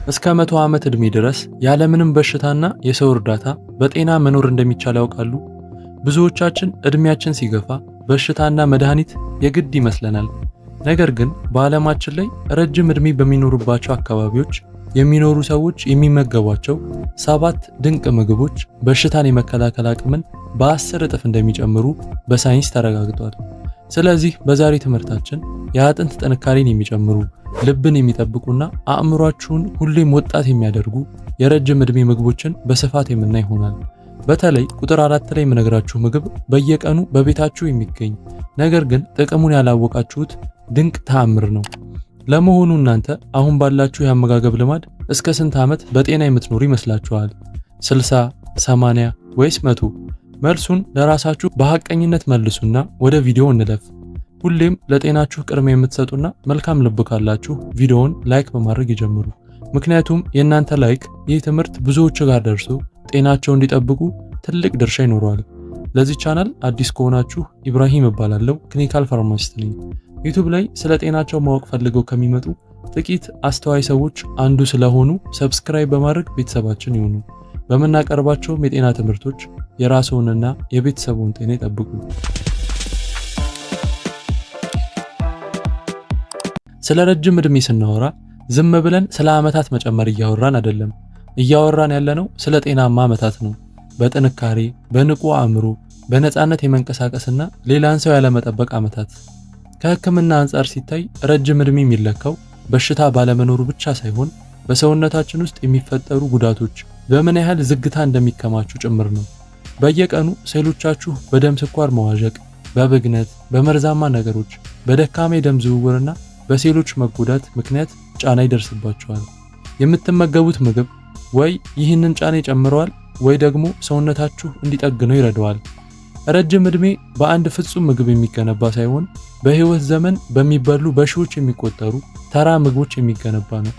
እስከ 100 ዓመት ዕድሜ ድረስ ያለምንም በሽታና የሰው እርዳታ በጤና መኖር እንደሚቻል ያውቃሉ? ብዙዎቻችን ዕድሜያችን ሲገፋ በሽታና መድኃኒት የግድ ይመስለናል። ነገር ግን በዓለማችን ላይ ረጅም ዕድሜ በሚኖሩባቸው አካባቢዎች የሚኖሩ ሰዎች የሚመገቧቸው 7 ድንቅ ምግቦች በሽታን የመከላከል አቅምን በ10 እጥፍ እንደሚጨምሩ በሳይንስ ተረጋግጧል። ስለዚህ በዛሬ ትምህርታችን የአጥንት ጥንካሬን የሚጨምሩ፣ ልብን የሚጠብቁና አእምሯችሁን ሁሌም ወጣት የሚያደርጉ የረጅም ዕድሜ ምግቦችን በስፋት የምናይ ይሆናል። በተለይ ቁጥር 4 ላይ የምነግራችሁ ምግብ በየቀኑ በቤታችሁ የሚገኝ ነገር ግን ጥቅሙን ያላወቃችሁት ድንቅ ተአምር ነው። ለመሆኑ እናንተ አሁን ባላችሁ የአመጋገብ ልማድ እስከ ስንት ዓመት በጤና የምትኖሩ ይመስላችኋል? 60፣ 80 ወይስ 100? መልሱን ለራሳችሁ በሐቀኝነት መልሱና ወደ ቪዲዮ እንለፍ። ሁሌም ለጤናችሁ ቅድሚያ የምትሰጡና መልካም ልብ ካላችሁ ቪዲዮውን ላይክ በማድረግ ይጀምሩ። ምክንያቱም የእናንተ ላይክ ይህ ትምህርት ብዙዎች ጋር ደርሶ ጤናቸውን እንዲጠብቁ ትልቅ ድርሻ ይኖረዋል። ለዚህ ቻናል አዲስ ከሆናችሁ ኢብራሂም እባላለሁ፣ ክሊኒካል ፋርማሲስት ነኝ። ዩቲዩብ ላይ ስለ ጤናቸው ማወቅ ፈልገው ከሚመጡ ጥቂት አስተዋይ ሰዎች አንዱ ስለሆኑ ሰብስክራይብ በማድረግ ቤተሰባችን ይሁኑ። በምናቀርባቸውም የጤና ትምህርቶች የራስዎንና የቤተሰቡን ጤና ይጠብቁ። ስለ ረጅም ዕድሜ ስናወራ ዝም ብለን ስለ ዓመታት መጨመር እያወራን አይደለም። እያወራን ያለነው ስለ ጤናማ ዓመታት ነው። በጥንካሬ፣ በንቁ አእምሮ፣ በነፃነት የመንቀሳቀስና ሌላን ሰው ያለመጠበቅ ዓመታት። ከሕክምና አንጻር ሲታይ ረጅም ዕድሜ የሚለካው በሽታ ባለመኖሩ ብቻ ሳይሆን በሰውነታችን ውስጥ የሚፈጠሩ ጉዳቶች በምን ያህል ዝግታ እንደሚከማቹ ጭምር ነው። በየቀኑ ሴሎቻችሁ በደም ስኳር መዋዠቅ፣ በብግነት፣ በመርዛማ ነገሮች፣ በደካማ የደም ዝውውርና በሴሎች መጎዳት ምክንያት ጫና ይደርስባቸዋል። የምትመገቡት ምግብ ወይ ይህንን ጫና ይጨምረዋል ወይ ደግሞ ሰውነታችሁ እንዲጠግነው ይረዳዋል። ረጅም ዕድሜ በአንድ ፍጹም ምግብ የሚገነባ ሳይሆን በህይወት ዘመን በሚበሉ በሺዎች የሚቆጠሩ ተራ ምግቦች የሚገነባ ነው።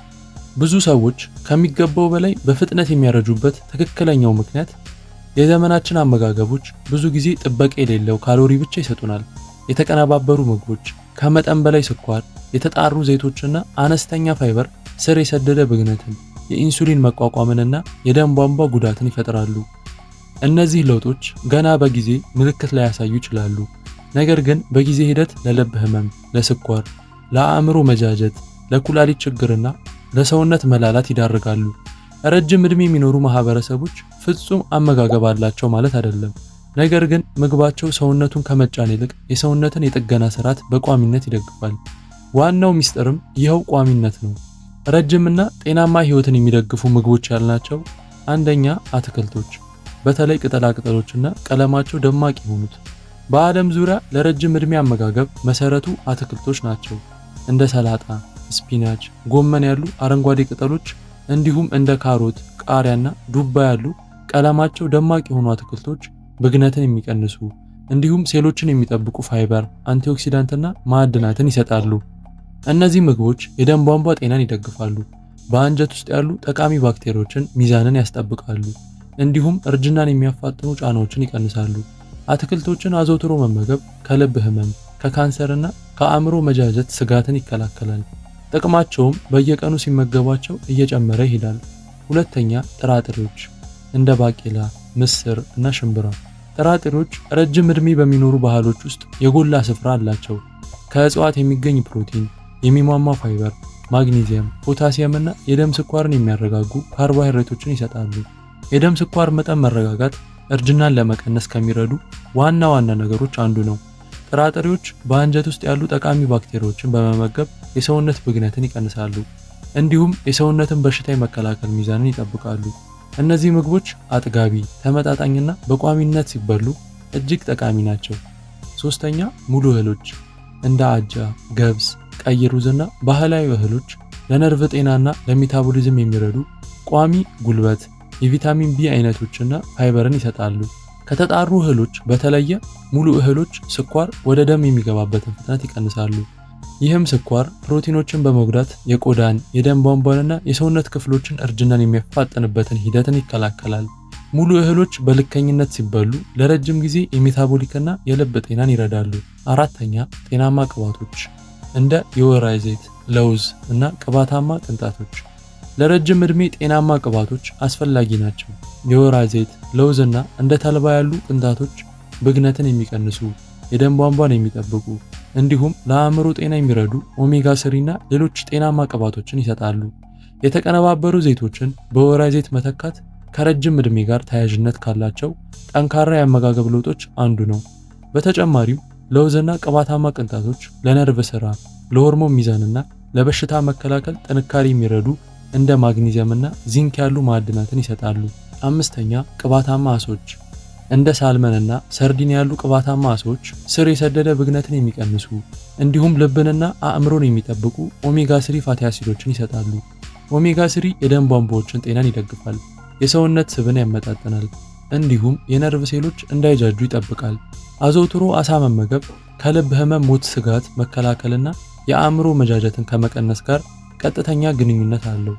ብዙ ሰዎች ከሚገባው በላይ በፍጥነት የሚያረጁበት ትክክለኛው ምክንያት የዘመናችን አመጋገቦች ብዙ ጊዜ ጥበቃ የሌለው ካሎሪ ብቻ ይሰጡናል። የተቀነባበሩ ምግቦች፣ ከመጠን በላይ ስኳር፣ የተጣሩ ዘይቶችና አነስተኛ ፋይበር ስር የሰደደ ብግነትን፣ የኢንሱሊን መቋቋምንና የደም ቧንቧ ጉዳትን ይፈጥራሉ። እነዚህ ለውጦች ገና በጊዜ ምልክት ላይ ያሳዩ ይችላሉ፣ ነገር ግን በጊዜ ሂደት ለልብ ህመም፣ ለስኳር፣ ለአእምሮ መጃጀት፣ ለኩላሊት ችግርና ለሰውነት መላላት ይዳርጋሉ። ረጅም ዕድሜ የሚኖሩ ማህበረሰቦች ፍጹም አመጋገብ አላቸው ማለት አይደለም። ነገር ግን ምግባቸው ሰውነቱን ከመጫን ይልቅ የሰውነትን የጥገና ስርዓት በቋሚነት ይደግፋል። ዋናው ሚስጥርም ይኸው ቋሚነት ነው። ረጅምና ጤናማ ህይወትን የሚደግፉ ምግቦች ያልናቸው፣ አንደኛ አትክልቶች፣ በተለይ ቅጠላቅጠሎችና ቀለማቸው ደማቅ የሆኑት። በዓለም ዙሪያ ለረጅም ዕድሜ አመጋገብ መሰረቱ አትክልቶች ናቸው። እንደ ሰላጣ፣ ስፒናች፣ ጎመን ያሉ አረንጓዴ ቅጠሎች እንዲሁም እንደ ካሮት፣ ቃሪያና ዱባ ያሉ ቀለማቸው ደማቅ የሆኑ አትክልቶች ብግነትን የሚቀንሱ እንዲሁም ሴሎችን የሚጠብቁ ፋይበር፣ አንቲኦክሲዳንትና ማዕድናትን ይሰጣሉ። እነዚህ ምግቦች የደም ቧንቧ ጤናን ይደግፋሉ፣ በአንጀት ውስጥ ያሉ ጠቃሚ ባክቴሪያዎችን ሚዛንን ያስጠብቃሉ፣ እንዲሁም እርጅናን የሚያፋጥኑ ጫናዎችን ይቀንሳሉ። አትክልቶችን አዘውትሮ መመገብ ከልብ ህመም፣ ከካንሰርና ከአእምሮ መጃጀት ስጋትን ይከላከላል። ጥቅማቸውም በየቀኑ ሲመገቧቸው እየጨመረ ይሄዳል። ሁለተኛ ጥራጥሬዎች፣ እንደ ባቄላ፣ ምስር እና ሽምብራ። ጥራጥሬዎች ረጅም ዕድሜ በሚኖሩ ባህሎች ውስጥ የጎላ ስፍራ አላቸው። ከእጽዋት የሚገኝ ፕሮቲን፣ የሚሟማ ፋይበር፣ ማግኒዚየም፣ ፖታሲየም እና የደም ስኳርን የሚያረጋጉ ካርቦሃይድሬቶችን ይሰጣሉ። የደም ስኳር መጠን መረጋጋት እርጅናን ለመቀነስ ከሚረዱ ዋና ዋና ነገሮች አንዱ ነው። ጥራጥሬዎች በአንጀት ውስጥ ያሉ ጠቃሚ ባክቴሪያዎችን በመመገብ የሰውነት ብግነትን ይቀንሳሉ፣ እንዲሁም የሰውነትን በሽታ የመከላከል ሚዛንን ይጠብቃሉ። እነዚህ ምግቦች አጥጋቢ፣ ተመጣጣኝና በቋሚነት ሲበሉ እጅግ ጠቃሚ ናቸው። ሶስተኛ ሙሉ እህሎች፣ እንደ አጃ፣ ገብስ፣ ቀይ ሩዝና ባህላዊ እህሎች ለነርቭ ጤናና ለሜታቦሊዝም የሚረዱ ቋሚ ጉልበት፣ የቪታሚን ቢ አይነቶችና ፋይበርን ይሰጣሉ። ከተጣሩ እህሎች በተለየ ሙሉ እህሎች ስኳር ወደ ደም የሚገባበትን ፍጥነት ይቀንሳሉ። ይህም ስኳር ፕሮቲኖችን በመጉዳት የቆዳን፣ የደም ቧንቧንና የሰውነት ክፍሎችን እርጅናን የሚያፋጥንበትን ሂደትን ይከላከላል። ሙሉ እህሎች በልከኝነት ሲበሉ ለረጅም ጊዜ የሜታቦሊክና የልብ ጤናን ይረዳሉ። አራተኛ ጤናማ ቅባቶች፣ እንደ የወይራ ዘይት፣ ለውዝ እና ቅባታማ ቅንጣቶች። ለረጅም ዕድሜ ጤናማ ቅባቶች አስፈላጊ ናቸው። የወይራ ዘይት፣ ለውዝና እንደ ተልባ ያሉ ቅንጣቶች ብግነትን የሚቀንሱ፣ የደም ቧንቧን የሚጠብቁ እንዲሁም ለአእምሮ ጤና የሚረዱ ኦሜጋ 3 እና ሌሎች ጤናማ ቅባቶችን ይሰጣሉ። የተቀነባበሩ ዘይቶችን በወይራ ዘይት መተካት ከረጅም ዕድሜ ጋር ተያያዥነት ካላቸው ጠንካራ የአመጋገብ ለውጦች አንዱ ነው። በተጨማሪም ለውዝና ቅባታማ ቅንጣቶች ለነርቭ ስራ፣ ለሆርሞን ሚዛንና ለበሽታ መከላከል ጥንካሬ የሚረዱ እንደ ማግኒዚየምና ዚንክ ያሉ ማዕድናትን ይሰጣሉ። አምስተኛ ቅባታማ አሶች እንደ ሳልመንና ሰርዲን ያሉ ቅባታማ አሶች ስር የሰደደ ብግነትን የሚቀንሱ እንዲሁም ልብንና አእምሮን የሚጠብቁ ኦሜጋ 3 ፋቲ አሲዶችን ይሰጣሉ። ኦሜጋ 3 የደም ቧንቧዎችን ጤናን ይደግፋል፣ የሰውነት ስብን ያመጣጥናል፣ እንዲሁም የነርቭ ሴሎች እንዳይጃጁ ይጠብቃል። አዘውትሮ አሳ መመገብ ከልብ ህመም፣ ሞት ስጋት መከላከልና የአእምሮ መጃጀትን ከመቀነስ ጋር ቀጥተኛ ግንኙነት አለው።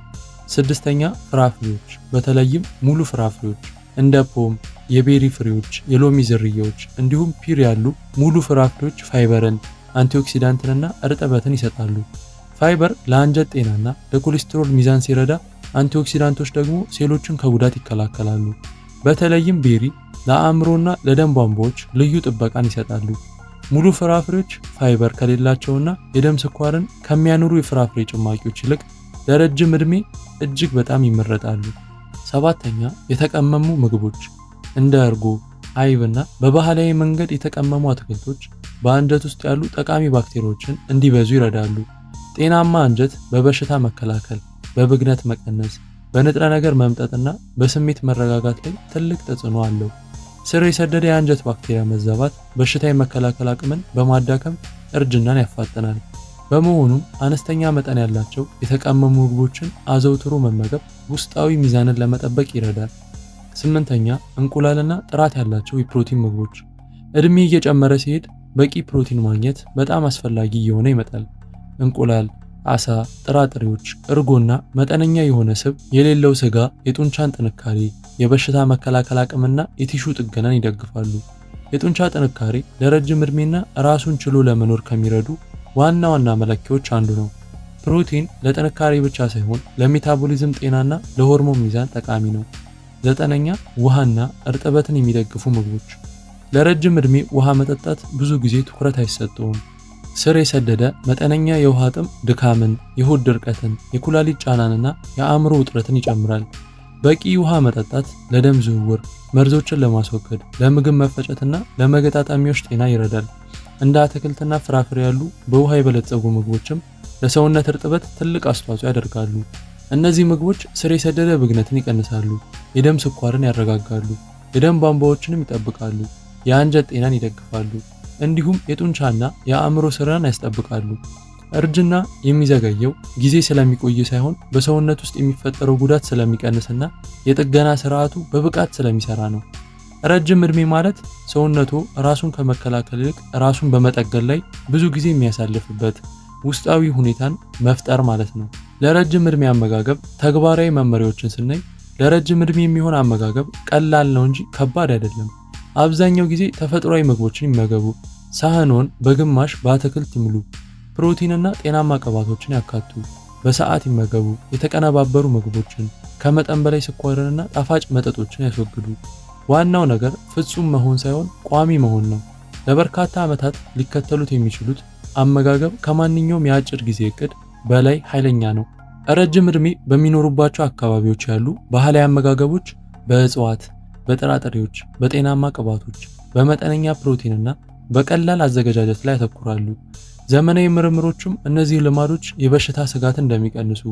ስድስተኛ ፍራፍሬዎች በተለይም ሙሉ ፍራፍሬዎች እንደ ፖም፣ የቤሪ ፍሬዎች፣ የሎሚ ዝርያዎች እንዲሁም ፒር ያሉ ሙሉ ፍራፍሬዎች ፋይበርን፣ አንቲኦክሲዳንትንና እርጥበትን ይሰጣሉ። ፋይበር ለአንጀት ጤናና ለኮሌስትሮል ሚዛን ሲረዳ፣ አንቲኦክሲዳንቶች ደግሞ ሴሎችን ከጉዳት ይከላከላሉ። በተለይም ቤሪ ለአእምሮና ለደም ቧንቧዎች ልዩ ጥበቃን ይሰጣሉ። ሙሉ ፍራፍሬዎች ፋይበር ከሌላቸውና የደም ስኳርን ከሚያኖሩ የፍራፍሬ ጭማቂዎች ይልቅ ለረጅም ዕድሜ እጅግ በጣም ይመረጣሉ። ሰባተኛ የተቀመሙ ምግቦች እንደ እርጎ፣ አይብና በባህላዊ መንገድ የተቀመሙ አትክልቶች በአንጀት ውስጥ ያሉ ጠቃሚ ባክቴሪያዎችን እንዲበዙ ይረዳሉ። ጤናማ አንጀት በበሽታ መከላከል፣ በብግነት መቀነስ፣ በንጥረ ነገር መምጠጥና በስሜት መረጋጋት ላይ ትልቅ ተጽዕኖ አለው። ስር የሰደደ የአንጀት ባክቴሪያ መዛባት በሽታ የመከላከል አቅምን በማዳከም እርጅናን ያፋጥናል። በመሆኑም አነስተኛ መጠን ያላቸው የተቀመሙ ምግቦችን አዘውትሮ መመገብ ውስጣዊ ሚዛንን ለመጠበቅ ይረዳል። ስምንተኛ እንቁላልና ጥራት ያላቸው የፕሮቲን ምግቦች። እድሜ እየጨመረ ሲሄድ በቂ ፕሮቲን ማግኘት በጣም አስፈላጊ እየሆነ ይመጣል። እንቁላል፣ አሳ፣ ጥራጥሬዎች፣ እርጎና መጠነኛ የሆነ ስብ የሌለው ስጋ የጡንቻን ጥንካሬ፣ የበሽታ መከላከል አቅምና የቲሹ ጥገናን ይደግፋሉ። የጡንቻ ጥንካሬ ለረጅም ዕድሜና ራሱን ችሎ ለመኖር ከሚረዱ ዋና ዋና መለኪያዎች አንዱ ነው። ፕሮቲን ለጥንካሬ ብቻ ሳይሆን ለሜታቦሊዝም ጤናና ለሆርሞን ሚዛን ጠቃሚ ነው። ዘጠነኛ ውሃና እርጥበትን የሚደግፉ ምግቦች። ለረጅም ዕድሜ ውሃ መጠጣት ብዙ ጊዜ ትኩረት አይሰጠውም። ስር የሰደደ መጠነኛ የውሃ ጥም ድካምን፣ የሆድ ድርቀትን፣ የኩላሊት ጫናንና የአእምሮ ውጥረትን ይጨምራል። በቂ ውሃ መጠጣት ለደም ዝውውር፣ መርዞችን ለማስወገድ፣ ለምግብ መፈጨትና ለመገጣጠሚያዎች ጤና ይረዳል። እንደ አትክልትና ፍራፍሬ ያሉ በውሃ የበለጸጉ ምግቦችም ለሰውነት እርጥበት ትልቅ አስተዋጽኦ ያደርጋሉ። እነዚህ ምግቦች ስር የሰደደ ብግነትን ይቀንሳሉ፣ የደም ስኳርን ያረጋጋሉ፣ የደም ቧንቧዎችንም ይጠብቃሉ፣ የአንጀት ጤናን ይደግፋሉ፣ እንዲሁም የጡንቻና የአእምሮ ስራን ያስጠብቃሉ። እርጅና የሚዘገየው ጊዜ ስለሚቆይ ሳይሆን በሰውነት ውስጥ የሚፈጠረው ጉዳት ስለሚቀንስና የጥገና ስርዓቱ በብቃት ስለሚሰራ ነው። ረጅም ዕድሜ ማለት ሰውነቱ ራሱን ከመከላከል ይልቅ ራሱን በመጠገን ላይ ብዙ ጊዜ የሚያሳልፍበት ውስጣዊ ሁኔታን መፍጠር ማለት ነው። ለረጅም ዕድሜ አመጋገብ ተግባራዊ መመሪያዎችን ስናይ ለረጅም ዕድሜ የሚሆን አመጋገብ ቀላል ነው እንጂ ከባድ አይደለም። አብዛኛው ጊዜ ተፈጥሯዊ ምግቦችን ይመገቡ። ሳህኖን በግማሽ በአትክልት ይሙሉ። ፕሮቲንና ጤናማ ቅባቶችን ያካቱ። በሰዓት ይመገቡ። የተቀነባበሩ ምግቦችን፣ ከመጠን በላይ ስኳርንና ጣፋጭ መጠጦችን ያስወግዱ። ዋናው ነገር ፍጹም መሆን ሳይሆን ቋሚ መሆን ነው። ለበርካታ ዓመታት ሊከተሉት የሚችሉት አመጋገብ ከማንኛውም የአጭር ጊዜ እቅድ በላይ ኃይለኛ ነው። ረጅም ዕድሜ በሚኖሩባቸው አካባቢዎች ያሉ ባህላዊ አመጋገቦች በእጽዋት፣ በጥራጥሬዎች፣ በጤናማ ቅባቶች፣ በመጠነኛ ፕሮቲንና በቀላል አዘገጃጀት ላይ ያተኩራሉ። ዘመናዊ ምርምሮችም እነዚህ ልማዶች የበሽታ ስጋትን እንደሚቀንሱ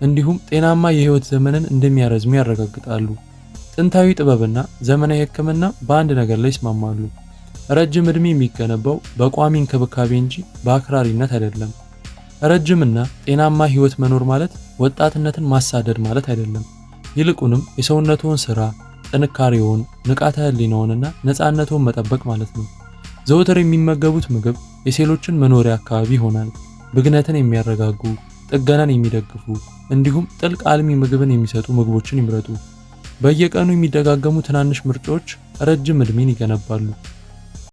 እንዲሁም ጤናማ የህይወት ዘመንን እንደሚያረዝሙ ያረጋግጣሉ። ጥንታዊ ጥበብና ዘመናዊ ሕክምና በአንድ ነገር ላይ ይስማማሉ። ረጅም ዕድሜ የሚገነባው በቋሚ እንክብካቤ እንጂ በአክራሪነት አይደለም። ረጅምና ጤናማ ህይወት መኖር ማለት ወጣትነትን ማሳደድ ማለት አይደለም። ይልቁንም የሰውነትዎን ስራ፣ ጥንካሬውን፣ ንቃተ ህሊናውንና ነፃነትዎን መጠበቅ ማለት ነው። ዘወትር የሚመገቡት ምግብ የሴሎችን መኖሪያ አካባቢ ይሆናል። ብግነትን የሚያረጋጉ፣ ጥገናን የሚደግፉ እንዲሁም ጥልቅ አልሚ ምግብን የሚሰጡ ምግቦችን ይምረጡ። በየቀኑ የሚደጋገሙ ትናንሽ ምርጫዎች ረጅም ዕድሜን ይገነባሉ።